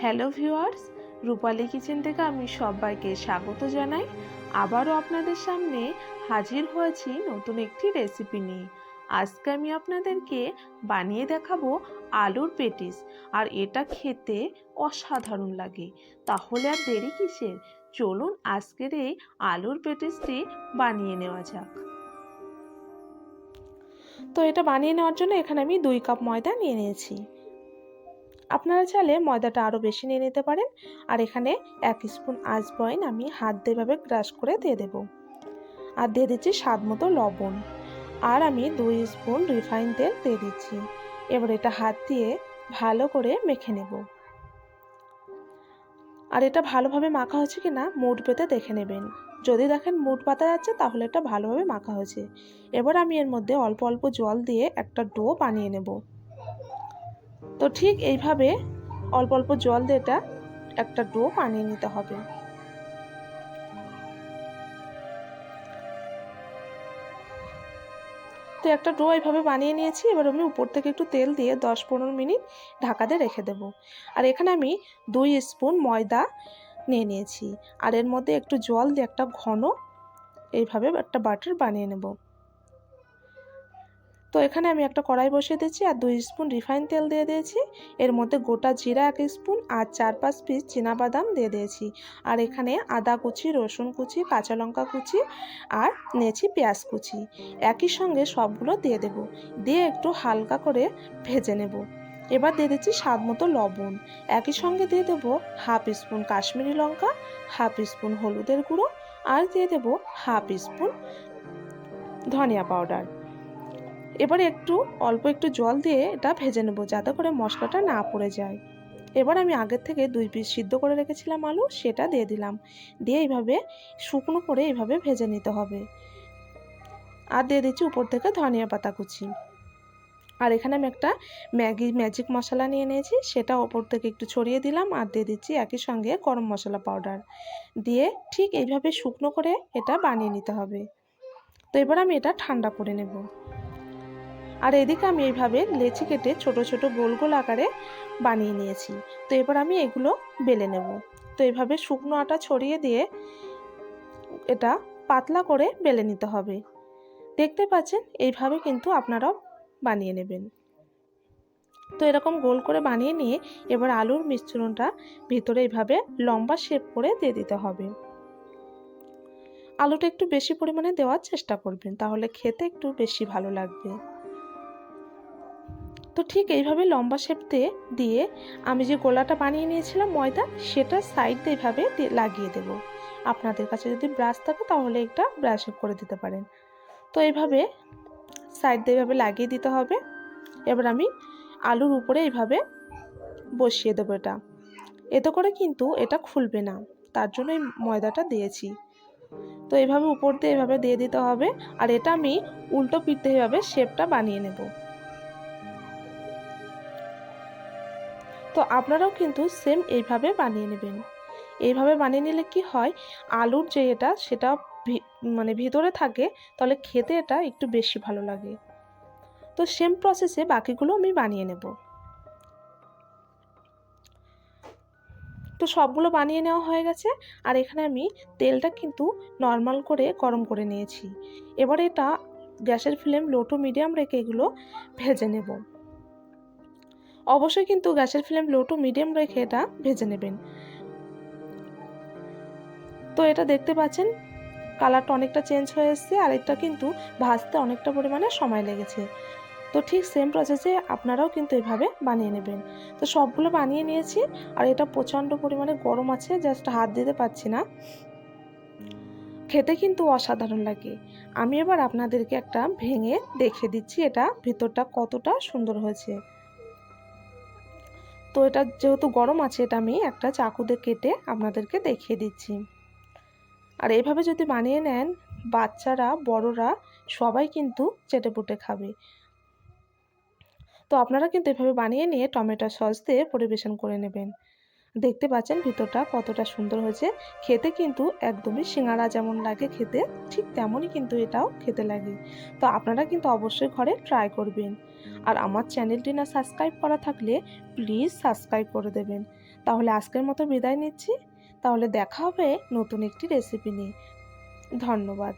Hello viewers, রূপালী kitchen থেকে আমি সবাইকে স্বাগত জানাই। আবারও আপনাদের সামনে হাজির হয়েছি নতুন একটি রেসিপি নিয়ে। আজকে আমি আপনাদেরকে বানিয়ে দেখাবো আলুর পেটিস, আর এটা খেতে অসাধারণ লাগে। তাহলে আর দেরি কিসের, চলুন আজকের এই আলুর পেটিসটি বানিয়ে নেওয়া যাক। তো এটা বানিয়ে নেওয়ার জন্য এখানে আমি 2 কাপ ময়দা নিয়ে নিয়েছি। আপনারা চাইলে ময়দাটা আরও বেশি নিয়ে নিতে পারেন। আর এখানে 1 স্পুন আজওয়াইন আমি হাত দিয়ে এভাবে ক্রাশ করে দিয়ে দেব। আর দিয়ে দিচ্ছি স্বাদ মতো লবণ। আর আমি 2 স্পুন রিফাইন তেল দিয়ে দিচ্ছি। এবার এটা হাত দিয়ে ভালো করে মেখে নেব। আর এটা ভালোভাবে মাখা হচ্ছে কিনা মুঠ পেতে দেখে নেবেন। যদি দেখেন মুঠ পাতা যাচ্ছে তাহলে এটা ভালোভাবে মাখা হয়েছে। এবার আমি এর মধ্যে অল্প অল্প জল দিয়ে একটা ডো বানিয়ে নেব। তো ঠিক এইভাবে অল্প অল্প জল দিয়ে এটা একটা ডো বানিয়ে নিতে হবে। তো একটা ডো এইভাবে বানিয়ে নিয়েছি। এবার আমি উপর থেকে একটু তেল দিয়ে 10-15 মিনিট ঢাকা দিয়ে রেখে দেব। আর এখানে আমি 2 স্পুন ময়দা নিয়ে নিয়েছি। আর এর মধ্যে একটু জল দিয়ে একটা ঘন এইভাবে একটা ব্যাটার বানিয়ে নেব। তো এখানে আমি একটা কড়াই বসিয়ে দিয়েছি আর 2 স্পুন রিফাইন তেল দিয়ে দিয়েছি। এর মধ্যে গোটা জিরা 1 স্পুন আর 4-5 পিস চীনাবাদাম দিয়ে দিয়েছি। আর এখানে আদা কুচি, রসুন কুচি, কাঁচা লঙ্কা কুচি আর নিয়েছি পেঁয়াজ কুচি। একই সঙ্গে সবগুলো দিয়ে দেব, দিয়ে একটু হালকা করে ভেজে নেব। এবার দিয়ে দিচ্ছি স্বাদ মতো লবণ। একই সঙ্গে দিয়ে দেব 1/2 স্পুন কাশ্মীরি লঙ্কা, 1/2 স্পুন হলুদের গুঁড়ো আর দিয়ে দেব 1/2 স্পুন ধনিয়া পাউডার। এবারে অল্প একটু জল দিয়ে এটা ভেজে নেব যাতে করে মশলাটা না পড়ে যায়। এবার আমি আগের থেকে 2 পিস সিদ্ধ করে রেখেছিলাম আলু, সেটা দিয়ে দিলাম। দিয়ে এইভাবে শুকনো করে এইভাবে ভেজে নিতে হবে। আর দিয়ে দিচ্ছি উপর থেকে ধনিয়া পাতা কুচি। আর এখানে আমি একটা ম্যাজিক মশলা নিয়ে নিয়েছি, সেটা ওপর থেকে একটু ছড়িয়ে দিলাম। আর দিয়ে দিচ্ছি একই সঙ্গে গরম মশলা পাউডার দিয়ে ঠিক এইভাবে শুকনো করে এটা বানিয়ে নিতে হবে। তো এবার আমি এটা ঠান্ডা করে নেব। আর এদিকে আমি এইভাবে লেচি কেটে ছোট ছোট গোল গোল আকারে বানিয়ে নিয়েছি। তো এবার আমি এগুলো বেলে নেব। তো এইভাবে শুকনো আটা ছড়িয়ে দিয়ে এটা পাতলা করে বেলে নিতে হবে। দেখতে পাচ্ছেন এইভাবে কিন্তু আপনারাও বানিয়ে নেবেন। তো এরকম গোল করে বানিয়ে নিয়ে এবার আলুর মিশ্রণটা ভিতরে এইভাবে লম্বা শেপ করে দিয়ে দিতে হবে। আলুটা একটু বেশি পরিমাণে দেওয়ার চেষ্টা করবেন, তাহলে খেতে একটু বেশি ভালো লাগবে। তো ঠিক এইভাবে লম্বা শেপ দিয়ে আমি যে গোলাটা বানিয়ে নিয়েছিলাম ময়দা, সেটা সাইড দিয়ে এইভাবে লাগিয়ে দেব। আপনাদের কাছে যদি ব্রাশ থাকে তাহলে একটা ব্রাশে করে দিতে পারেন। তো এইভাবে সাইড দিয়ে এইভাবে লাগিয়ে দিতে হবে। এবার আমি আলুর উপরে এইভাবে বসিয়ে দেবো এটা। এতে করে কিন্তু এটা খুলবে না, তার জন্য এই ময়দাটা দিয়েছি। তো এইভাবে উপর দিয়ে এইভাবে দিয়ে দিতে হবে। আর এটা আমি উল্টো পিঠে এইভাবে শেপটা বানিয়ে নেব। তো আপনারাও কিন্তু সেম এইভাবে বানিয়ে নেবেন। এইভাবে বানিয়ে নিলে কি হয়, আলুর যে সেটা ভিতরে থাকে, তাহলে খেতে এটা একটু বেশি ভালো লাগে। তো সেম প্রসেসে বাকিগুলো আমি বানিয়ে নেব। তো সবগুলো বানিয়ে নেওয়া হয়ে গেছে। আর এখানে আমি তেলটা কিন্তু নর্মাল করে গরম করে নিয়েছি। এবার এটা গ্যাসের ফ্লেম লো টু মিডিয়াম রেখে এগুলো ভেজে নেব। অবশ্যই কিন্তু গ্যাসের ফ্লেম লো টু মিডিয়াম রেখে এটা ভেজে নেবেন। তো এটা দেখতে পাচ্ছেন কালারটা অনেকটা চেঞ্জ হয়ে এসেছে, আর এটা কিন্তু ভাজতে অনেকটা পরিমাণে সময় লেগেছে। তো ঠিক সেম প্রসেসে আপনারাও কিন্তু এভাবে বানিয়ে নেবেন। তো সবগুলো বানিয়ে নিয়েছি। আর এটা প্রচণ্ড পরিমাণে গরম আছে, জাস্ট হাত দিতে পারছি না। খেতে কিন্তু অসাধারণ লাগে। আমি এবার আপনাদেরকে একটা ভেঙে দেখিয়ে দিচ্ছি এটা ভিতরটা কতটা সুন্দর হয়েছে। তো এটা যেহেতু গরম আছে, এটা আমি একটা চাকু দিয়ে কেটে আপনাদেরকে দেখিয়ে দিচ্ছি। আর এইভাবে যদি বানিয়ে নেন, বাচ্চারা বড়রা সবাই কিন্তু চেটেপুটে খাবে। তো আপনারা কিন্তু এভাবে বানিয়ে নিয়ে টমেটো সস দিয়ে পরিবেশন করে নেবেন। দেখতে পাচ্ছেন ভিতরটা কতটা সুন্দর হয়েছে। খেতে কিন্তু একদমই সিঙ্গারা যেমন লাগে খেতে, ঠিক তেমনই কিন্তু এটাও খেতে লাগে। তো আপনারা কিন্তু অবশ্যই ঘরে ট্রাই করবেন। আর আমার চ্যানেলটি না সাবস্ক্রাইব করা থাকলে প্লিজ সাবস্ক্রাইব করে দেবেন। তাহলে আজকের মতো বিদায় নিচ্ছি। তাহলে দেখা হবে নতুন একটি রেসিপি নিয়ে। ধন্যবাদ।